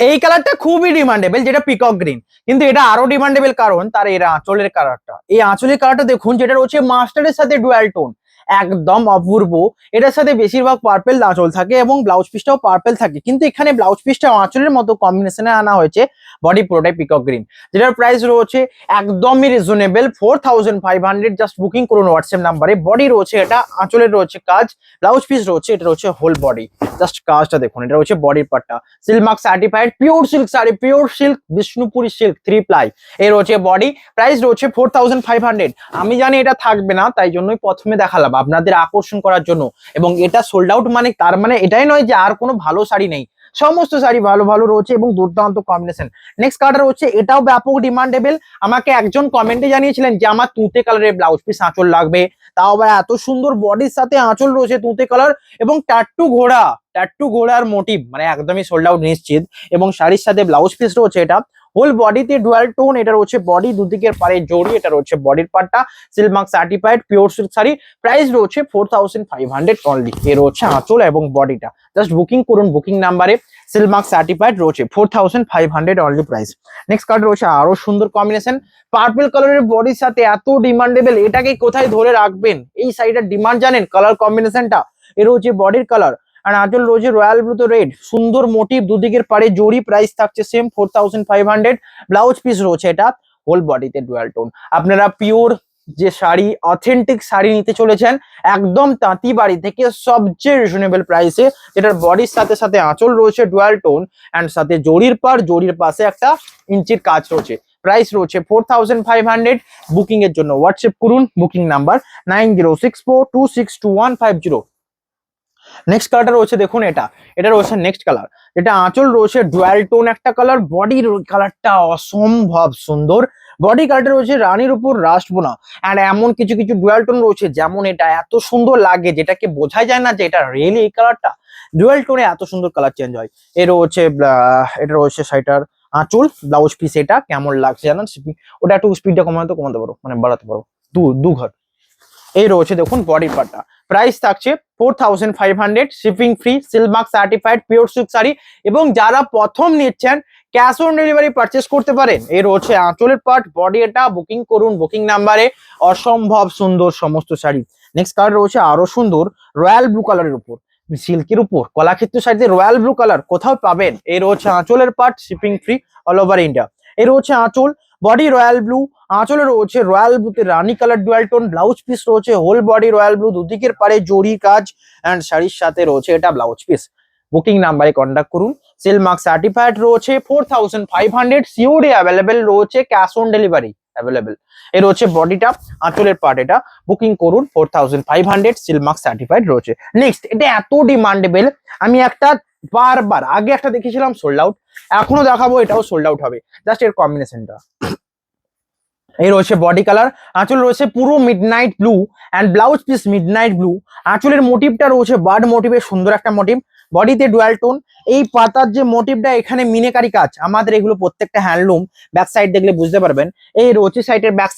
এই কালারটা খুবই ডিমান্ডেবল, যেটা পিকক গ্রিন, কিন্তু এটা আরো ডিমান্ডেবল কারণ তার এর আঁচলের কালারটা। এই আঁচলের কালারটা দেখুন, যেটা রয়েছে মাস্টার্ডের সাথে ডুয়াল টোন, একদম অপূর্ব। এটার সাথে বেশিরভাগ পার্পেল আঁচল থাকে এবং ব্লাউজ পিসটাও পার্পেল থাকে, কিন্তু এখানে ব্লাউজ পিসটা আঁচলের মতো কম্বিনেশনে আনা হয়েছে। বডি পুরোটাই পিকক গ্রিন, যেটার প্রাইস রয়েছে একদমই রিজনেবল 4500। জাস্ট বুকিং করুন হোয়াটসঅ্যাপ নাম্বারে। বডি রয়েছে এটা, আঁচলের রয়েছে কাজ, ব্লাউজ পিস রয়েছে, এটা রয়েছে হোল বডি। জাস্ট কাজটা দেখুন, এটা রয়েছে বডির পার্টটা। Silk mark certified pure silk sari, pure silk Bishnupuri silk 3 ply. এর রয়েছে বডি, প্রাইস রয়েছে 4500। আমি জানি এটা থাকবে না, তাই জন্যই প্রথমে দেখালাম আপনাদের আকর্ষণ করার জন্য। এবং এটা সোল্ড আউট, মানে তার মানে এটাই নয় যে আর কোনো ভালো শাড়ি নেই, সমস্ত শাড়ি ভালো ভালো রয়েছে এবং দুর্দান্ত কম্বিনেশন। নেক্সট কালার রয়েছে, এটাও ব্যাপক ডিমান্ডেবল। আমাকে একজন কমেন্টে জানিয়েছিলেন যে আমার তুঁতে কালারের ব্লাউজ পিস আঁচল লাগবে, তাও আবার এত সুন্দর বডির সাথে আঁচল রয়েছে তুঁতে কালার এবং টাট্টু ঘোড়ার মোটিভ, মানে একদমই সোল্ড আউট নিশ্চিত। এবং শাড়ির সাথে ব্লাউজ পিস রয়েছে এটা হোল বডিতে ডুয়াল টোন। এটা রয়েছে বডি, দুদিকের পারে জড়ি, এটা রয়েছে বডির পার্টটা। Silk mark certified pure silk sari, price রয়েছে 4500 অনলি। এর হচ্ছে আঁচল এবং বডিটা। জাস্ট বুকিং করুন বুকিং নাম্বারে। সিল্ক মার্ক সার্টিফাইড রয়েছে 4500 অনলি প্রাইস। নেক্সট কালার রয়েছে আরো সুন্দর কম্বিনেশন, পার্পল কালারের বডির সাথে এত ডিমান্ডেবল, এটাকে কোথায় ধরে রাখবেন? এই শাড়িটার ডিমান্ড জানেন? কালার কম্বিনেশনটা এর হচ্ছে বডির কালার, আর আঁচল রয়েছে রয়্যাল ব্লু তো রেড, সুন্দর মোটিভ, দুদিকের পারে জড়ি, প্রাইস থাকছে সেম 4500। ব্লাউজ পিস রয়েছে এটা হোল বডিতে ডুয়াল টোন। আপনারা পিওর যে শাড়ি, অথেন্টিক শাড়ি নিতে চলেছেন একদম তাঁতি বাড়ি থেকে সবচেয়ে রিজনেবল প্রাইসে, যেটার বডির সাথে সাথে আঁচল রয়েছে ডুয়াল টোন অ্যান্ড সাথে জড়ির পার, জড়ির পাশে একটা ইঞ্চির কাজ রয়েছে। প্রাইস রয়েছে 4500। বুকিং এর জন্য হোয়াটসঅ্যাপ করুন বুকিং নাম্বার 9064262150। নেক্সট কালারটা রয়েছে দেখুন, এটা রয়েছে নেক্সট কালার, যেটা আঁচল রয়েছে ডুয়াল টোন একটা কালার, বডির কালারটা অসম্ভব সুন্দর। বডি কালারটা রয়েছে রানীর উপর রাস্ট বোনা, আর এমন কিছু কিছু ডুয়াল টোন রয়েছে, যেমন এটা এত সুন্দর লাগে যেটাকে বোঝাই যায় না যে এটা রিয়েলি এই কালারটা। ডুয়াল টোনে এত সুন্দর কালার চেঞ্জ হয়। এর রয়েছে এটা রয়েছে শাড়িটার আঁচল, ব্লাউজ পিস এটা কেমন লাগছে জানেন? ওটা একটু স্পিডটা কমাতে পারো, মানে বাড়াতে পারো দু ঘর। এই রয়েছে দেখুন বডির পার্টটা, প্রাইস থাকছে 4500, shipping free, silk mark certified pure silk sari. এবং যারা প্রথম নিচ্ছেন ক্যাশ অন ডেলিভারি পারচেস করতে পারেন। এই রয়েছে আঁচলের পার্ট, বডি এটা। বুকিং করুন বুকিং নাম্বারে। অসম্ভব সুন্দর সমস্ত শাড়ি। নেক্সট কালার রয়েছে আরো সুন্দর, রয়্যাল ব্লু কালারের উপর, সিল্কের উপর কলাক্ষেত্র শাড়িতে রয়্যাল ব্লু কালার কোথাও পাবেন। এই রয়েছে আঁচলের part, shipping free all over India. এই রয়েছে আঁচল, বডি রয়্যাল ব্লু, আঁচলে রয়েছে রয়্যাল ব্লুতে রানী colour dual tone, blouse piece রয়েছে হোল বডি রয়্যাল ব্লু, দুদিকের পারে জরি কাজ এন্ড শাড়ির সাথে রয়েছে এটা ব্লাউজ পিস। বুকিং নাম্বারে কন্ট্যাক্ট করুন। সিল্ক মার্ক সার্টিফাইড রয়েছে 4500, সিওডি অ্যাভেলেবেল রয়েছে, ক্যাশ অন ডেলিভারি অ্যাভেলেবেল। এর হচ্ছে বডিটা, আঁচলের পার্ট এটা। বুকিং করুন 4500, সিল্ক মার্ক সার্টিফাইড রয়েছে। নেক্সট, এটা এত ডিমান্ডেবল, আমি একটা বারবার আগে একটা দেখেছিলাম সোল্ড আউট, এখনো দেখাবো, এটাও সোল্ড আউট হবে। জাস্ট এর কম্বিনেশনটা। এই রয়েছে বডি কালার, আঁচল রয়েছে পুরো midnight blue and blouse piece midnight blue. আঁচলের মোটিভটা রয়েছে বার্ড মোটিভের সুন্দর একটা মোটিভ, বডিতে ডুয়াল টোন। এই পাতার যে মোটিভটা, এখানে মিনেকারি কাজ, আমাদের এগুলো প্রত্যেকটা হ্যান্ডলুম। ব্যাক সাইড দেখলে বুঝতে পারবেন। এই রয়েছে সাইডের ব্যাক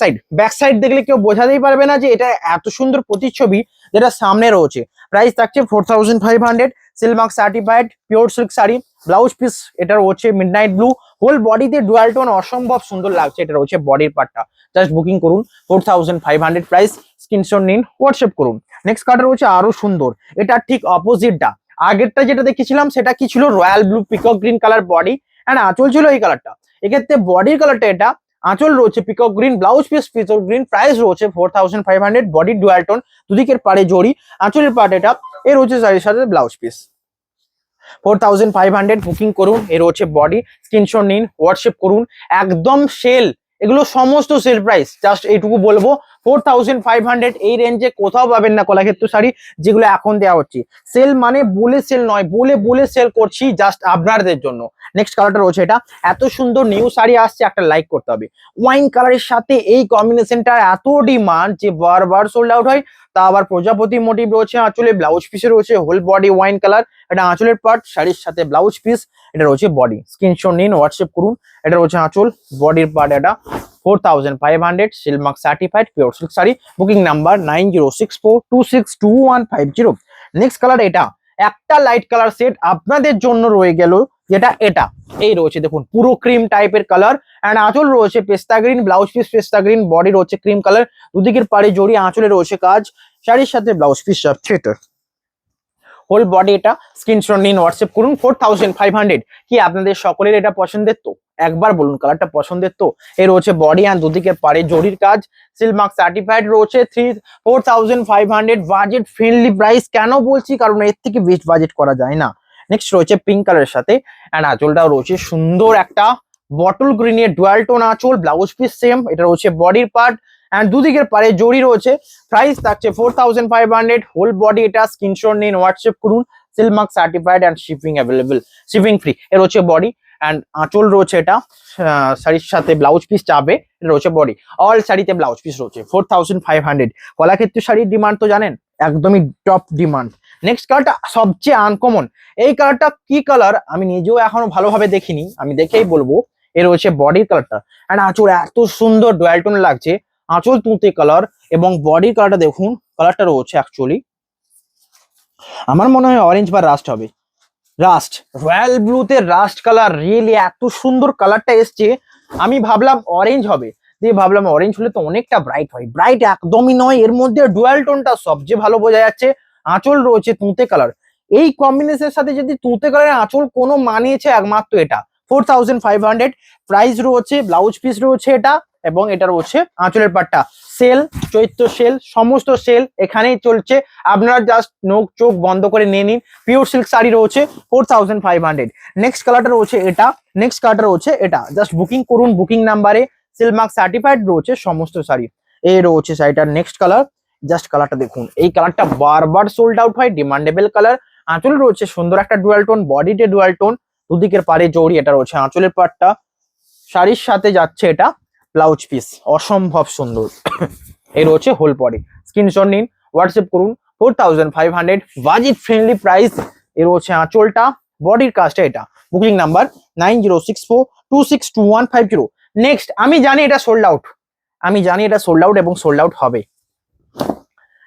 সাইড দেখলে কেউ বোঝাতেই পারবে না যে এটা এত সুন্দর প্রতিচ্ছবি যেটা সামনে রয়েছে। প্রাইস থাকছে 4500, silk mark certified pure silk sari, blouse piece এটা রয়েছে মিডনাইট ব্লু, হোল বডিতে ডুয়াল টোন, অসম্ভব সুন্দর লাগছে। এটা রয়েছে বডির পার্টটা। জাস্ট বুকিং করুন 4500 প্রাইস, স্ক্রিনশট নিন, হোয়াটসঅ্যাপ করুন। নেক্সট কালার রয়েছে আরো সুন্দর, এটা ঠিক অপোজিটটা। আগেরটা যেটা দেখেছিলাম সেটা কি ছিল, royal blue peacock green colour body and আঁচল ছিল এই কালারটা। এক্ষেত্রে বডির কালারটা এটা, আঁচল রয়েছে peacock green, blouse piece peacock green, price রয়েছে 4500, বডি ডুয়াল টোন, দুদিকের পারে জড়ি, আঁচলের পার্ট এটা। এর রয়েছে শাড়ির সাথে ব্লাউজ পিস। 4500 বুকিং করুন। এর হচ্ছে বডি, স্ক্রিনশট নিন, হোয়াটসঅ্যাপ করুন। একদম সেল, এগুলো সমস্ত সেল প্রাইস। জাস্ট এইটুকু বলবো, 4500 এই রেঞ্জে কোথাও পাবেন না কলাক্ষেত্র শাড়ি, যেগুলো এখন দেওয়া হচ্ছে। সেল মানে বলে সেল নয়, বলে সেল করছি জাস্ট আপনাদের জন্য। নেক্সট কালারটা রয়েছে এটা, এত সুন্দর নিউ শাড়ি আসছে, একটা লাইক করতে হবে। ওয়াইন কালারের সাথে এই কম্বিনেশনটা এত ডিমান্ড যে বারবার সোল্ড আউট হয়। তা আবার প্রজাপতি মোটিভ রয়েছে আঁচলে, ব্লাউজ পিসে রয়েছে হোল বডি ওয়াইন কালার, এটা আঁচলের পার্ট, শাড়ির সাথে ব্লাউজ পিস, এটা রয়েছে বডি। স্ক্রিনশট নিন, হোয়াটসঅ্যাপ করুন। এটা রয়েছে আঁচল, বডির পার্ট এটা। 4500, silk mark certified pure silk sari. Booking number 9064262150। Next colour এটা, একটা লাইট কালার সেট আপনাদের জন্য রয়ে গেল যেটা এটা এই রয়েছে দেখুন পুরো ক্রিম টাইপের কালার এন্ড আঁচল রয়েছে পেস্তা গ্রিন, ব্লাউজ পিস পেস্তা গ্রিন, বডি রয়েছে ক্রিম কালার, দুদিকের পাড়ে জড়ি, আঁচলে রয়েছে কাজ, শাড়ির সাথে ব্লাউজ পিস যাচ্ছে এটা। হোল বডি এটা, স্ক্রিনশট নিন, হোয়াটসঅ্যাপ করুন 4500। কি আপনাদের সকলের এটা পছন্দের তো? একবার বলুন কালারটা পছন্দের তো? এই রয়েছে বডি আর দুদিকের পাড়ে জরির কাজ, সিল মার্ক সার্টিফাইড রয়েছে 4500 বাজেট ফ্রেন্ডলি প্রাইস। কেন বলছি? কারণ এর থেকে বেস্ট বাজেট করা যায় না। নেক্সট রয়েছে পিঙ্ক কালারের সাথে এন্ড আঁচলটাও রয়েছে সুন্দর একটা বটল গ্রিনের ডুয়াল টোন আঁচল, ব্লাউজ পিস সেম, এটা রয়েছে বডির পার্ট এন্ড দুদিকের পাড়ে জড়ি রয়েছে। প্রাইস থাকছে 4500, হোল বডি এটা, স্ক্রিনশট নিন, হোয়াটসঅ্যাপ করুন, seal mark certified and shipping available, shipping free. এর হচ্ছে বডি এন্ড আঁচল রয়েছে এটা, শাড়ির সাথে ব্লাউজ পিস চাবে, এটা রয়েছে বডি। অল শাড়িতে ব্লাউজ পিস রয়েছে 4500। কলাক্ষেত্র শাড়ির ডিমান্ড তো জানেন, একদমই টপ ডিমান্ড। নেক্সট কালারটা সবচেয়ে আনকমন। এই কালারটা কি কালার আমি নিজেও এখনো ভালোভাবে দেখিনি, আমি দেখেই বলবো। এর হচ্ছে বডির কালারটা এন্ড আঁচল এত সুন্দর ডুয়াল টোন লাগছে, আঁচল তুঁতে কালার এবং বডির কালারটা দেখুন, কালারটা রয়েছে অ্যাকচুয়ালি আমার মনে হয় অরেঞ্জ বা রাস্ট হবে, রাস্ট, রয়্যাল ব্লুতে রাস্ট কালার। রিয়েলি এত সুন্দর কালারটা এসছে, আমি ভাবলাম অরেঞ্জ হবে, দিয়ে ভাবলাম অরেঞ্জ হলে তো অনেকটা ব্রাইট হয়, ব্রাইট একদমই নয়। এর মধ্যে ডুয়াল টোনটা সবচেয়ে ভালো বোঝা যাচ্ছে। আঁচল রয়েছে তুঁতে কালার, এই কম্বিনেশনের সাথে যদি তুঁতে কালারের আঁচল কোনো মানিয়েছে একমাত্র এটা। 4500 প্রাইস রয়েছে, ব্লাউজ পিস রয়েছে এটা এবং এটা রয়েছে আঁচলের পাটটা। সেল, চৈত্র সেল, সমস্ত সেল এখানেই চলছে, আপনারা জাস্ট নোক চোখ বন্ধ করে নিয়ে নিন। পিওর সিল্ক শাড়ি রয়েছে 4500। নেক্সট কালারটা রয়েছে এটা, নেক্সট কালারটা রয়েছে এটা, জাস্ট বুকিং করুন বুকিং নাম্বারে, সিল মার্ক সার্টিফাইড রয়েছে সমস্ত শাড়ি। এই রয়েছে শাড়িটার নেক্সট কালার, জাস্ট কালারটা দেখুন, এই কালারটা বারবার সোল্ড আউট হয়, ডিমান্ডেবল কালার। আঁচল রয়েছে সুন্দর একটা ডুয়াল টোন, বডিতে ডুয়াল টোন, দুদিকের পাড়ে জড়ি, এটা রয়েছে আঁচলের পাটটা, শাড়ির সাথে যাচ্ছে এটা ব্লাউজ পিস, অসম্ভব সুন্দর। এই রয়েছে হোল বডি, স্ক্রিনশট নিন, হোয়াটসঅ্যাপ করুন 4500 বাজেট ফ্রেন্ডলি প্রাইস। এর হচ্ছে আঁচলটা, বডির কাজটা এটা। Booking number 9064262150। নেক্সট, আমি জানি এটা সোল্ড আউট, আমি জানি এটা সোল্ড আউট এবং সোল্ড আউট হবে।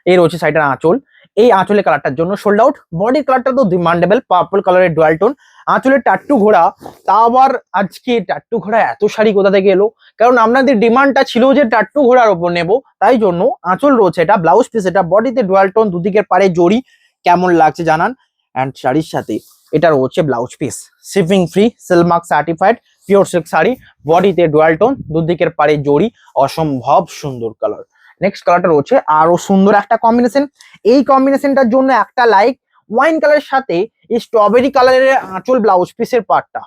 এই রয়েছে শাড়িটার আঁচল, এই আঁচলের কালারটার জন্য সোল্ড আউট। বডির কালারটা তো ডিমান্ডেবল, পার্পল কালারের ডুয়াল টোন, আঁচলের টাট্টু ঘোড়া। তা আবার আজকে টাট্টু ঘোড়া এত শাড়ি কোথা থেকে এলো? কারণ আপনাদের ডিমান্ডটা ছিল যে টাট্টু ঘোড়ার ওপর নেবো, তাই জন্য আঁচল রয়েছে এটা, ব্লাউজ পিস এটা, বডিতে ডুয়াল টোন, দুদিকের পাড়ে জড়ি, কেমন লাগছে জানান। অ্যান্ড শাড়ির সাথে এটা রয়েছে blouse piece, shipping free, seal mark certified, pure silk sari, বডিতে ডুয়াল টোন, দুদিকের পাড়ে জড়ি, অসম্ভব সুন্দর কালার। নেক্সট কালারটা রয়েছে আরো সুন্দর একটা কম্বিনেশন, এই কম্বিনেশনটার জন্য একটা লাইক। ওয়াইন কালারের সাথে এই স্ট্রবেরি কালারের আঁচল, ব্লাউজ পিসের পার্টটা,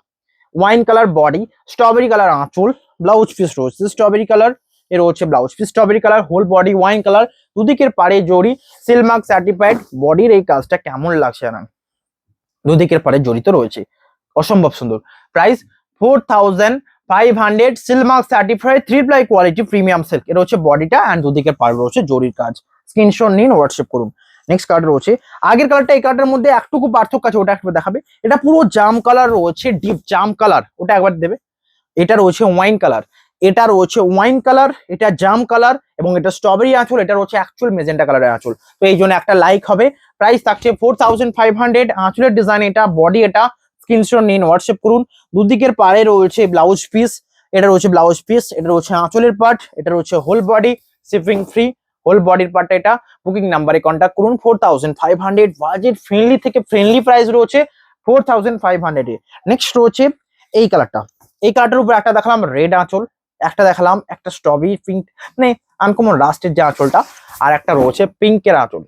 wine colour body, strawberry colour আঁচল, ব্লাউজ পিস রয়েছে স্ট্রবেরি কালার, এর হচ্ছে blouse piece strawberry colour, whole body wine colour, দুদিকের পাড়ে জড়ি, সিল মার্ক সার্টিফাইড। বডির এই কাজটা কেমন লাগছে না, দুদিকের পাড়ে জড়িত রয়েছে, অসম্ভব সুন্দর। Price 4500, seal mark certified, 3 ply quality premium silk. এটা হচ্ছে বডিটা অ্যান্ড দুদিকের পাড়ে রয়েছে জরির কাজ। স্ক্রিনশট নিন, হোয়াটসঅ্যাপ করুন। নেক্সট কালার রয়েছে, আগের কালারটা এই কালারটার মধ্যে একটুকু পার্থক্য আছে, ওটা একটু দেখাবে। এটা পুরো জাম কালার রয়েছে, ডিপ জাম কালার, ওটা একবার দেবে। এটা রয়েছে ওয়াইন কালার, এটা রয়েছে ওয়াইন কালার, এটা জাম কালার এবং এটা স্ট্রবেরি আঁচল, এটা রয়েছে অ্যাকচুয়াল মেজেন্টা কালারের আঁচল। তো এই জন্য একটা লাইক হবে। প্রাইস থাকছে 4500, আঁচলের ডিজাইন এটা, বডি এটা, স্ক্রিনশট নিন, হোয়াটসঅ্যাপ করুন। দুদিকের পাড়ে রয়েছে ব্লাউজ পিস, এটা রয়েছে ব্লাউজ পিস, এটা রয়েছে আঁচলের পার্ট, এটা রয়েছে হোল বডি, শিপিং ফ্রি, হোল বডির পার্টটা এটা। বুকিং নাম্বারে কন্ট্যাক্ট করুন 4500, বাজেট ফ্রেন্ডলি থেকে ফ্রেন্ডলি প্রাইস রয়েছে 4500 এ। নেক্সট রয়েছে এই কালারটা, এই কালারটার উপর একটা দেখালাম রেড আঁচল, একটা দেখালাম একটা স্ট্রবেরি পিঙ্ক, মানে আনকমন রাস্টের যে আঁচলটা, আর একটা রয়েছে পিঙ্কের আঁচল।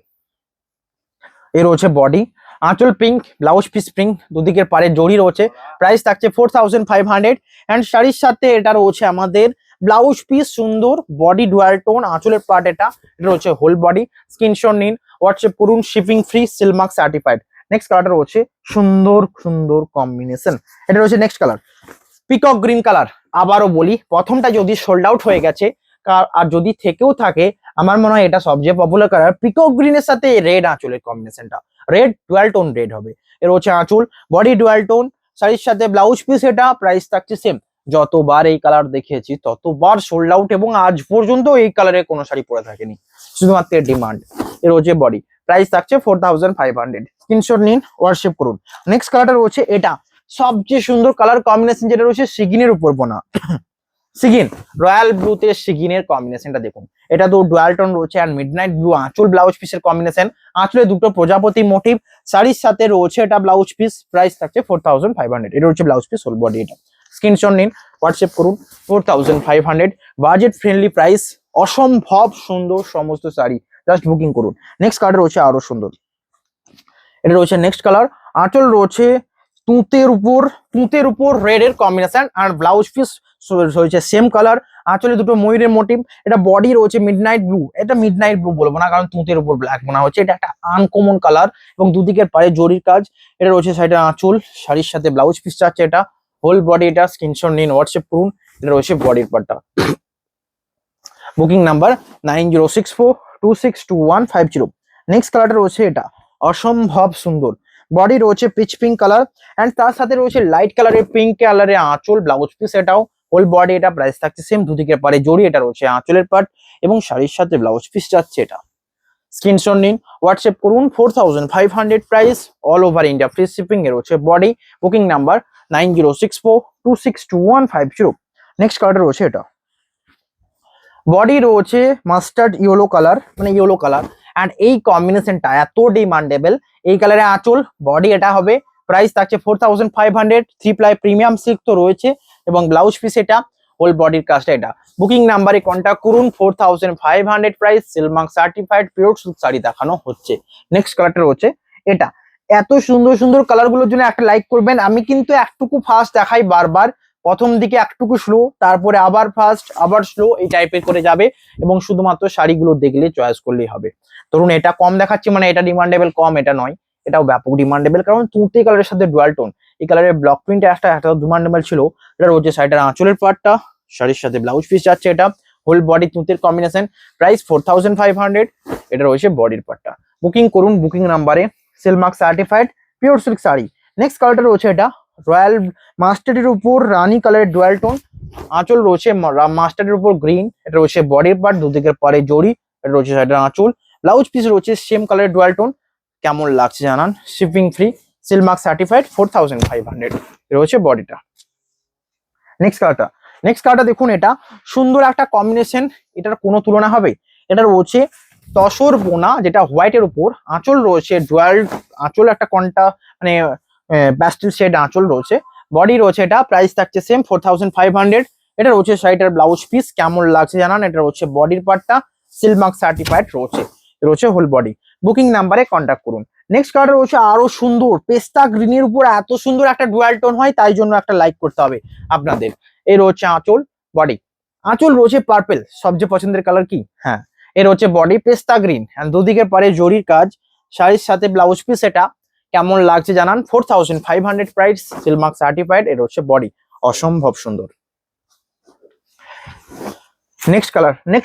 এই রয়েছে বডি, আঁচল পিঙ্ক, ব্লাউজ পিস পিঙ্ক, দুদিকের পাড়ে জড়ি রয়েছে। প্রাইস থাকছে 4500 এন্ড শাড়ির সাথে এটা রয়েছে আমাদের ব্লাউজ পিস সুন্দর, বডি ডুয়াল টোন, আঁচলের পার্ট এটা, এটা রয়েছে হোল বডি। স্ক্রিনশট নিন, হোয়াটসঅ্যাপ করুন, shipping free, seal mark certified. Next কালারটা রয়েছে সুন্দর সুন্দর কম্বিনেশন, এটা রয়েছে next colour peacock green colour. আবারও বলি, প্রথমটা যদি সোল্ড আউট হয়ে গেছে আর যদি থেকেও থাকে, আমার মনে হয় এটা সবচেয়ে পপুলার কালার। পিকক গ্রিনের সাথে রেড আঁচলের কম্বিনেশনটা, রেড ডুয়াল টোন রেড হবে। এর হচ্ছে আঁচল, বডি ডুয়াল টোন, শাড়ির সাথে ব্লাউজ পিস এটা। প্রাইস থাকছে সেম, যতবার এই কালার দেখিয়েছি ততবার সোল্ড আউট এবং আজ পর্যন্ত এই কালারের কোনো শাড়ি পরে থাকেনি, শুধুমাত্র ডিমান্ড। এর হচ্ছে বডি, প্রাইস থাকছে 4500। স্ক্রিনশট নিন, হোয়াটসঅ্যাপ করুন। নেক্সট কালারটা রয়েছে এটা, সবচেয়ে সুন্দর কালার কম্বিনেশন যেটা রয়েছে সিগিনের উপর বোনা সিগিন রয়্যাল ব্লুতে সিগিনের কম্বিনেশনটা দেখুন। এটা তো ডুয়াল টোন রয়েছে আর মিডনাইট ব্লু আঁচল ব্লাউজ পিসের কম্বিনেশন। আঁচলে দুটো প্রজাপতি মোটিভ, শাড়ির সাথে রয়েছে এটা ব্লাউজ পিস, প্রাইস থাকছে 4500। এটা হচ্ছে ব্লাউজ পিস, হোল বডি। এটা স্ক্রিনশট নিন, হোয়াটসঅ্যাপ করুন। 4500 বাজেট ফ্রেন্ডলি প্রাইস, অসম্ভব সুন্দর সমস্ত শাড়ি, জাস্ট বুকিং করুন। নেক্সট কালার রয়েছে আরো সুন্দর, এটা রয়েছে নেক্সট কালার। আঁচল রয়েছে তুঁতের উপর রেড এর কম্বিনেশন আর ব্লাউজ পিস রয়েছে সেম কালার। আঁচলে দুটো ময়ূরের মোটিভ। এটা বডি রয়েছে মিডনাইট ব্লু, এটা মিডনাইট ব্লু বলবো না কারণ তুঁতের উপর ব্ল্যাক মনে হচ্ছে, এটা একটা আনকমন কালার এবং দুদিকের পায়ে জরির কাজ। এটা রয়েছে সাইডে আঁচল, শাড়ির সাথে ব্লাউজ পিস চাচ্ছে এটা, হোল বডি। এটা স্ক্রিনশট নিন, হোয়াটসঅ্যাপ করুন। এটা রয়েছে বডির পার্টটা। Booking number 9064262150। নেক্সট কালারটা রয়েছে এটা, অসম্ভব সুন্দর। বডি রয়েছে পিচ পিঙ্ক কালার এন্ড তার সাথে রয়েছে লাইট কালারের পিঙ্ক কালারের আঁচল ব্লাউজ পিস, এটাও হোল বডি। এটা প্রাইস থাকছে সেম, দুদিকের পারে জড়ি। এটা রয়েছে আঁচলের পার্ট এবং শাড়ির সাথে ব্লাউজ পিস যাচ্ছে এটা। স্ক্রিনশট নিন, হোয়াটসঅ্যাপ করুন। 4500 price, all over India free shipping এর রয়েছে বডি। Booking number 9064262150। নেক্সট কালারটা রয়েছে এটা, বডি রয়েছে মাস্টার্ড ইয়েলো কালার, মানে ইয়েলো কালার এন্ড এই কম্বিনেশনটা এত ডিমান্ডেবল। এই কালারে আঁচল, বডি এটা হবে, প্রাইস থাকছে 4500। 3 প্লাই প্রিমিয়াম সিল্ক তো রয়েছে এবং ব্লাউজ পিস এটা, হোল বডির কাজটা এটা। বুকিং নাম্বারে কন্ট্যাক্ট করুন। 4500 price, Silk Mark certified pure silk sari দেখানো হচ্ছে। নেক্সট কালারটা রয়েছে এটা। এত সুন্দর সুন্দর কালার গুলোর জন্য একটা লাইক করবেন। আমি কিন্তু একটুকু ফাস্ট দেখাই বারবার, প্রথম দিকে একটুকু স্লো, তারপরে আবার ফাস্ট, আবার স্লো, এই টাইপের করে যাবে এবং শুধুমাত্র শাড়িগুলো দেখলে চয়েস করলেই হবে। ধরুন এটা কম দেখাচ্ছি মানে এটা ডিমান্ডেবল কম, এটা নয়, এটাও ব্যাপক ডিমান্ডেবল কারণ তুঁতে কালারের সাথে ডুয়াল টোন। এই কালারের ব্লক প্রিন্ট একটা ডিমান্ডেবল ছিল। এটা রয়েছে সাইডের আঁচলের পার্টটা, শাড়ির সাথে ব্লাউজ পিস যাচ্ছে এটা, হোল বডি তুঁতের কম্বিনেশন, প্রাইস 4500। এটা রয়েছে বডির পার্টটা। বুকিং করুন বুকিং নাম্বারে, Silk Mark certified pure silk sari. Next কালারটা রয়েছে এটা, রয়্যাল মাস্টার্ডের উপর রানী কালারের ডুয়াল টোন। আঁচল রয়েছে মাস্টার্ডের উপর গ্রিন। এটা রয়েছে বডির পার্ট, দুদিকের পারে জড়ি। এটা রয়েছে সাইডের আঁচল, ব্লাউজ পিস রয়েছে সেম কালারের ডুয়াল টোন। কেমন লাগছে জানান, শিপিং ফ্রি, সিলমার্ক সার্টিফাইড, 4500। রয়েছে বডিটা। নেক্সট কালারটা দেখুন, এটা সুন্দর একটা কম্বিনেশন, এটার কোনো তুলনা হবে। এটা রয়েছে তসর বোনা, যেটা হোয়াইটের উপর। আঁচল রয়েছে ডুয়াল আঁচল, একটা কন্টা মানে প্যাস্টেল শেড আঁচল রয়েছে। বডি রয়েছে এটা, প্রাইস থাকছে সেম 4500। এটা রয়েছে শাড়িটার ব্লাউজ পিস, কেমন লাগছে জানান। এটা রয়েছে বডির পার্টটা, সিলমার্ক সার্টিফাইড রয়েছে হোল বডি। বুকিং নাম্বারে কন্ট্যাক্ট করুন। নেক্সট কালার রয়েছে আরো সুন্দর, পেস্তা গ্রিনের উপর এত সুন্দর একটা ডুয়াল টোন হয়, তাই জন্য একটা লাইক করতে হবে আপনাদের। এই রয়েছে আঁচল, বডি। আঁচল রয়েছে পার্পেল, সবচেয়ে পছন্দের কালার কি, হ্যাঁ। এর হচ্ছে বডি পেস্তা গ্রিন এন্ড দুদিকের পারে জরির কাজ, শাড়ির সাথে ব্লাউজ পিস। এটা কেমন লাগছে জানান। 4500 প্রাইস, সিলমার্ক সার্টিফাইড। এর হচ্ছে বডি, অসম্ভব সুন্দর। নেক্সট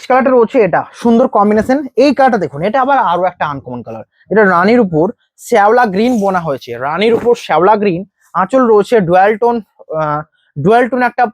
কালারটা রয়েছে এটা, সুন্দর কম্বিনেশন। এই কালারটা দেখুন, এটা আবার আরো একটা আনকমন কালার। এটা রানীর উপর শ্যাওলা গ্রিন বোনা হয়েছে, রানীর উপর শ্যাওলা গ্রিন। আঁচল রয়েছে ডুয়াল টোন একটা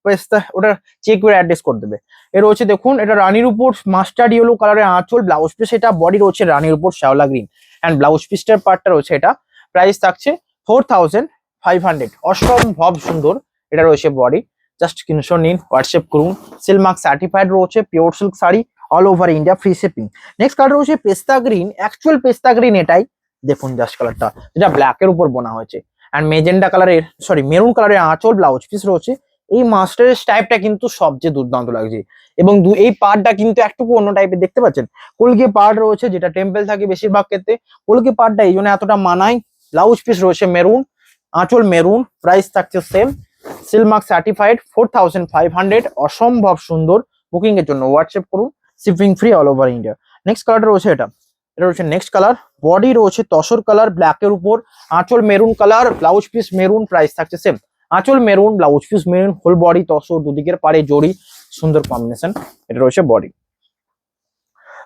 পেস্তা, ওটা চেক করে অ্যাড্রেস করে দেবে। এর রয়েছে দেখুন, এটা রানীর উপর মাস্টার্ড ইয়েলো কালারের আঁচল, ব্লাউজ পিস এটা, বডি রয়েছে রানীর উপর শ্যাওলা গ্রিন অ্যান্ড ব্লাউজ পিসটার পার্টটা রয়েছে এটা। প্রাইস থাকছে 4500, অসম্ভব সুন্দর। এটা রয়েছে বডি, জাস্ট স্ক্রিনশট নিন, হোয়াটসঅ্যাপ করুন। সিলমার্ক সার্টিফাইড রয়েছে pure silk sari, all over India free shipping. Next colour রয়েছে পেস্তা গ্রিন, অ্যাকচুয়াল পেস্তা গ্রিন এটাই। দেখুন জাস্ট কালারটা, যেটা ব্ল্যাকের উপর বোনা হয়েছে এন্ড মেজেন্ডা কালারের মেরুন কালারের আঁচল, ব্লাউজ পিস রয়েছে। এই মাস্টারের টাইপটা কিন্তু সবচেয়ে দুর্দান্ত লাগছে এবং এই পার্টটা কিন্তু একটু অন্য টাইপের দেখতে পাচ্ছেন। কলকে পার্ট রয়েছে, যেটা টেম্পল থাকে বেশিরভাগ ক্ষেত্রে, কলকে পার্টটা এই জন্য এতটা মানায়। ব্লাউজ পিস রয়েছে মেরুন, আঁচল মেরুন, প্রাইস থাকছে সেম, সিলমার্ক সার্টিফাইড, 4500। অসম্ভব সুন্দর। বুকিং এর জন্য হোয়াটসঅ্যাপ করুন, shipping free, all over India. Next কালারটা রয়েছে এটা রয়েছে নেক্সট কালার। বডি রয়েছে তসর কালার ব্ল্যাকের উপর, আঁচল maroon colour, blouse piece maroon, price থাকছে সেম। আঁচল maroon, blouse piece maroon, whole body tussar, দুদিকের পারে জড়ি, সুন্দর কম্বিনেশন। এটা রয়েছে বডি।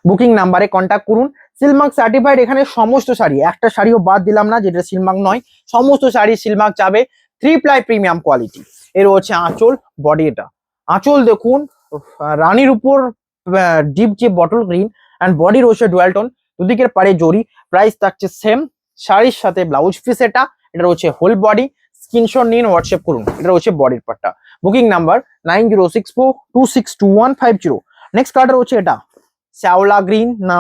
বুকিং নাম্বারে কন্ট্যাক্ট করুন। সিলমার্ক সার্টিফাইড, এখানে সমস্ত শাড়ি, একটা শাড়িও বাদ দিলাম না যেটা সিলমার্ক নয়, সমস্ত শাড়ি সিলমার্ক যাবে। 3 প্লাই প্রিমিয়াম কোয়ালিটি। এর হচ্ছে আঁচল, বডি। এটা আঁচল দেখুন, রানীর উপর ডিপ যে বটল গ্রিন অ্যান্ড বডি রয়েছে ডুয়াল টোন, দুদিকের পারে জড়ি, প্রাইস থাকছে সেম। শাড়ির সাথে ব্লাউজ পিস এটা, এটা রয়েছে হোল বডি। স্ক্রিনশট নিন, হোয়াটসঅ্যাপ করুন। এটা হচ্ছে বডির পার্টটা। Booking number 9064262150। নেক্সট কালারটা হচ্ছে এটা শ্যাওলা গ্রিন না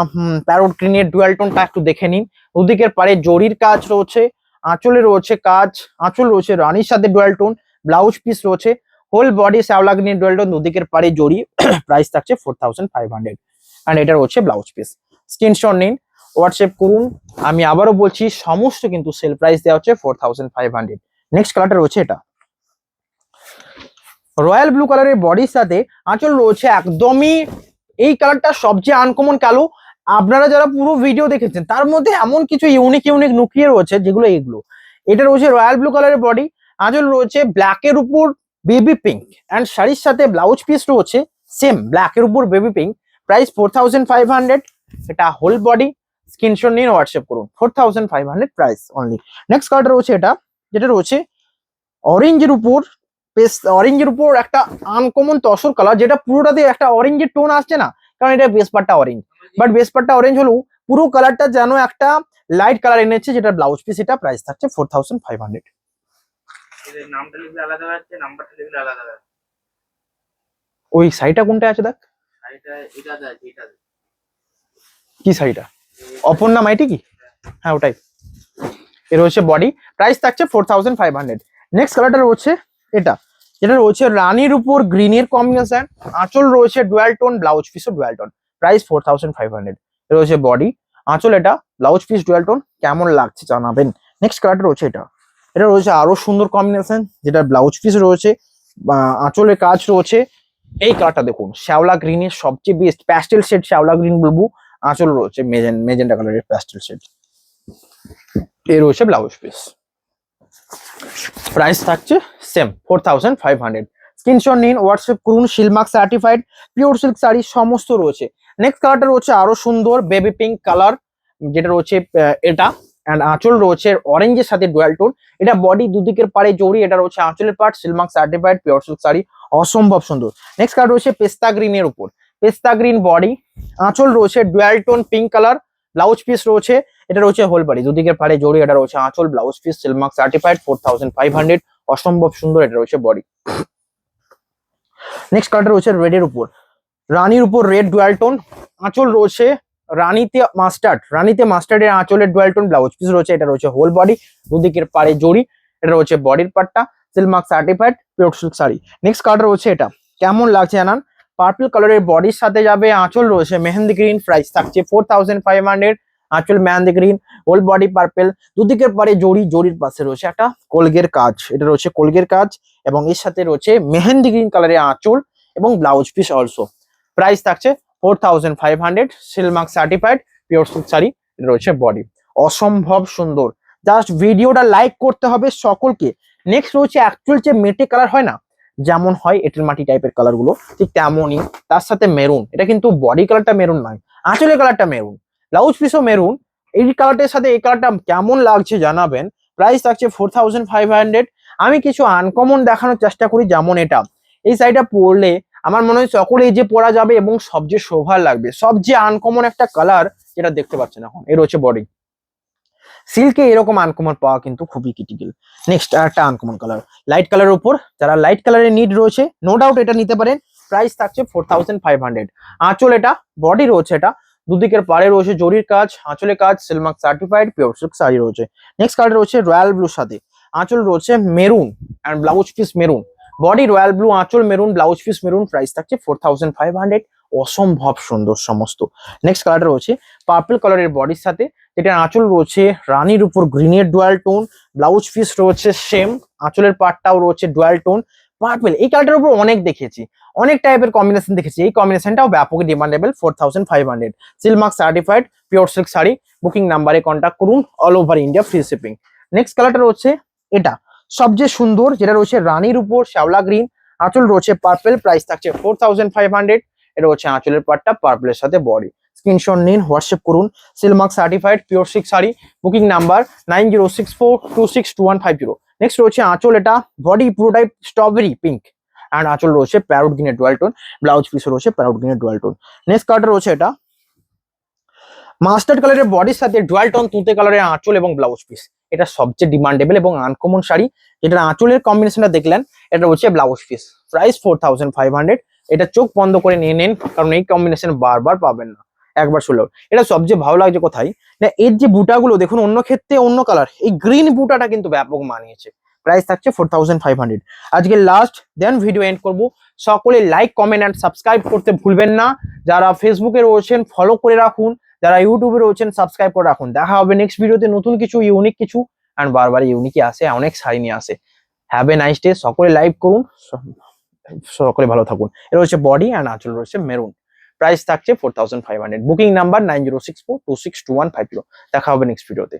প্যারোট গ্রিনের ডুয়াল টোনটা একটু দেখে নিন। দুদিকের পারে জরির কাজ রয়েছে, আঁচলে রয়েছে কাজ, আঁচল রয়েছে রানীর সাথে ডুয়াল টোন, ব্লাউজ পিস রয়েছে হোল বডি শ্যাওলা গ্রিনের ডুয়াল টোন, দুদিকের পারে জরি। প্রাইস থাকছে 4500 এন্ড এটা হচ্ছে ব্লাউজ পিস। স্ক্রিনশট নিন, হোয়াটসঅ্যাপ করুন। আমি আবারও বলছি সমস্ত কিন্তু সেল প্রাইস দেওয়া হচ্ছে 4500। নেক্সট কালারটা রয়েছে এটা রয়্যাল ব্লু কালারের বডির সাথে আঁচল রয়েছে একদমই এই কালারটা সবচেয়ে আনকমন কালো। আপনারা যারা পুরো ভিডিও দেখেছেন তার মধ্যে এমন কিছু ইউনিক ইউনিক লুকিয়ে রয়েছে যেগুলো এগুলো। এটা রয়েছে রয়্যাল ব্লু কালারের বডি, আঁচল রয়েছে ব্ল্যাকের উপর বেবি পিঙ্ক এন্ড শাড়ির সাথে ব্লাউজ পিস রয়েছে সেম ব্ল্যাকের উপর বেবি পিঙ্ক। প্রাইস 4500। এটা হোল বডি। স্ক্রিনশট নিয়ে হোয়াটসঅ্যাপ করুন। 4500 প্রাইস অনলি। নেক্সট কালারটা রয়েছে এটা, যেটা রয়েছে অরেঞ্জের উপর অরেঞ্জের উপর একটা আনকমন তসর কালার, যেটা পুরোটাতে একটা অরেঞ্জের টোন আসছে না, কারণ এটা বেস পার্টটা অরেঞ্জ, বাট বেস পার্টটা অরেঞ্জ হলেও পুরো কালারটা যেন একটা লাইট কালার এনেছে, যেটা ব্লাউজ পিস। এটা প্রাইস থাকছে 4500। এর নামটা লিখলে আলাদা আছে, নাম্বারটা লিখলে আলাদা আছে। ওই শাড়িটা কোনটা আছে দেখ, শাড়িটা এটা আছে, এটা আছে। কি শাড়িটা? অপর্ণা মাইটি কি? হ্যাঁ ওটাই। এর হচ্ছে বডি, প্রাইস থাকছে 4500। নেক্সট কালারটা রয়েছে এটা, যেটা রয়েছে রানীর উপর গ্রিনের কম্বিনেশন, আঁচল রয়েছে ডুয়াল টোন, ব্লাউজ পিসও ডুয়াল টোন। প্রাইস 4500। এর হচ্ছে বডি, আঁচল এটা, ব্লাউজ পিস ডুয়াল টোন। কেমন লাগছে জানাবেন। নেক্সট কালারটা রয়েছে এটা, এটা রয়েছে আরো সুন্দর কম্বিনেশন, যেটা ব্লাউজ পিস রয়েছে, আঁচলের কাজ রয়েছে। এই কালারটা দেখুন, শ্যাওলা গ্রিনের সবচেয়ে বেস্ট প্যাস্টেল শেড, শ্যাওলা গ্রিন বলবো। আঁচল রয়েছে মেজেন্টা কালারের প্যাস্টেল শেড। এর রয়েছে ব্লাউজ পিস। প্রাইস থাকছে সেম 4500। স্ক্রিনশট নিন, হোয়াটসঅ্যাপ করুন। শিলমার্ক সার্টিফাইড পিওর সিল্ক শাড়ি সমস্ত রয়েছে। নেক্সট কালারটা রয়েছে আরো সুন্দর বেবি পিঙ্ক কালার, যেটা রয়েছে এটা এন্ড আঁচল রয়েছে অরেঞ্জের সাথে ডুয়াল টোন। এটা বডি দুদিকের পারে জড়ি, এটা রয়েছে আঁচলের part. Silk mark certified pure silk sari, অসম্ভব সুন্দর। নেক্সট কালার রয়েছে পেস্তা গ্রিনের উপর, পেস্তা গ্রিন বডি, আঁচল রয়েছে dual tone pink colour, blouse piece রয়েছে। এটা রয়েছে হোল বডি দুদিকের পারে জড়ি, এটা রয়েছে আঁচল, ব্লাউজ পিস সিলমার্ক সার্টিফাইড 4500। অসম্ভব সুন্দর এটা রয়েছে বডি। নেক্সট কালারটা রয়েছে রেড এর উপর, রানীর উপর রেড ডুয়াল টোন, আঁচল রয়েছে রানীতে মাস্টার্ডের আঁচলের ডুয়াল টোন, ব্লাউজ পিস রয়েছে। এটা রয়েছে হোল বডি দুদিকের পারে জড়ি, এটা রয়েছে বডির পার্টটা। Silk Mark certified pure silk sari. Next কালারটা রয়েছে এটা, কেমন লাগছে জানান। পার্পল কালারের বডির সাথে যাবে, আঁচল রয়েছে মেহেন্দি গ্রিন। প্রাইস থাকছে 4500। আঁচল mehendi green, whole body purple, দুদিকের পারে জড়ির পাশে রয়েছে একটা কলগের কাজ, এটা রয়েছে কলগের কাজ এবং এর সাথে রয়েছে মেহেন্দি গ্রিন কালারের আঁচল এবং ব্লাউজ পিস অলসো। প্রাইস থাকছে 4500। Silk Mark certified pure silk sari, এটা রয়েছে বডি। অসম্ভব সুন্দর, জাস্ট ভিডিওটা লাইক করতে হবে সকলকে। নেক্সট রয়েছে অ্যাকচুয়াল যে মেটে কালার হয় না, যেমন হয় এঁটেল মাটি টাইপের কালার গুলো, ঠিক তেমনই তার সাথে মেরুন। এটা কিন্তু বডি কালারটা মেরুন নয়, আঁচলের কালারটা মেরুন, ব্লাউজ পিসও মেরুন। এই কালারটার সাথে এই কালারটা কেমন লাগছে জানাবেন। প্রাইস থাকছে 4500। আমি কিছু আনকমন দেখানোর চেষ্টা করি, যেমন এটা, এই শাড়িটা পরলে আমার মনে হয় সকলেই যে পরা যাবে এবং সবচেয়ে শোভা লাগবে। সবচেয়ে আনকমন একটা কালার যেটা দেখতে পাচ্ছেন এখন, এর হচ্ছে বডি। সিল্কে এরকম আনকমন পাওয়া কিন্তু খুবই ক্রিটিক্যাল। নেক্সট একটা আনকমন কালার, লাইট কালারের উপর যারা লাইট কালারের নিড রয়েছে নো ডাউট এটা নিতে পারেন। প্রাইস থাকছে 4500। আঁচল এটা, বডি রয়েছে এটা, দুদিকের পাড়ে রয়েছে জরির কাজ, আঁচলে কাজ, silk mark certified pure silk sari রয়েছে। নেক্সট কালার রয়েছে রয়্যাল ব্লুর সাথে, আঁচল রয়েছে maroon and blouse piece maroon, body royal blue, আঁচল maroon, blouse piece maroon. Price থাকছে 4500। অসম্ভব সুন্দর সমস্ত। নেক্সট কালারটা রয়েছে পার্পল কালারের বডির সাথে, যেটা আঁচল রয়েছে রানীর উপর গ্রিনের ডুয়াল টোন, ব্লাউজ পিস রয়েছে সেম, আঁচলের পার্টটাও রয়েছে ডুয়াল টোন পার্পল। এই কালারটার উপর অনেক দেখেছি, অনেক টাইপের কম্বিনেশন দেখেছি, এই কম্বিনেশনটাও ব্যাপক demandable. 4500। Silk Mark certified pure silk sari. Booking নাম্বারে কন্ট্যাক্ট করুন, all over India free shipping. Next কালারটা রয়েছে এটা, সবচেয়ে সুন্দর, যেটা রয়েছে রানীর উপর শ্যাওলা গ্রিন, আঁচল রয়েছে পার্পল। প্রাইস থাকছে 4500। এটা হচ্ছে আঁচলের পার্টটা, পার্পলের সাথে বডি। স্ক্রিনশট নিন, হোয়াটসঅ্যাপ করুন। Silk mark certified pure silk sari. Booking number 9064262150। Next রয়েছে আঁচল, এটা বডি পুরোটাই স্ট্রবেরি পিঙ্ক এন্ড আঁচল রয়েছে প্যারোট গ্রিনের ডুয়াল টোন, ব্লাউজ পিসও রয়েছে প্যারোট গ্রিনের ডুয়াল টোন। নেক্সট কালারটা রয়েছে এটা মাস্টার্ড কালারের বডির সাথে ডুয়াল টোন তুঁতে কালারের আঁচল এবং ব্লাউজ পিস। এটা সবচেয়ে ডিমান্ডেবল এবং আনকমন শাড়ি। যেটা আঁচলের কম্বিনেশনটা দেখলেন, এটা হচ্ছে ব্লাউজ পিস, প্রাইস 4500। এটা চোখ বন্ধ করে নিয়ে নেন, কারণ এই কম্বিনেশন বারবার পাবেন না, একবার শুনলো। এটা সবচেয়ে ভালো লাগছে কোথায় না, এর যে বুটাগুলো দেখুন, অন্য ক্ষেত্রে অন্য কালার, এই গ্রিন বুটাটা কিন্তু ব্যাপক মানিয়েছে। প্রাইস থাকছে 4500। আজকে লাস্ট, দেন ভিডিও এন্ড করব। সকলে লাইক, কমেন্ট অ্যান্ড সাবস্ক্রাইব করতে ভুলবেন না। যারা ফেসবুকে রয়েছেন ফলো করে রাখুন, যারা ইউটিউবে রয়েছেন সাবস্ক্রাইব করে রাখুন। দেখা হবে নেক্সট ভিডিওতে নতুন কিছু, ইউনিক কিছু, অ্যান্ড বারবার ইউনিকই আসে, অনেক শাড়ি নিয়ে আসে। হ্যাভ এ নাইস ডে, সকলে লাইভ করুন, সকলে ভালো থাকুন। এটা হচ্ছে বডি অ্যান্ড আঁচল রয়েছে মেরুন। প্রাইস থাকছে 4500। Booking number 9064262150। দেখা হবে নেক্সট ভিডিওতে।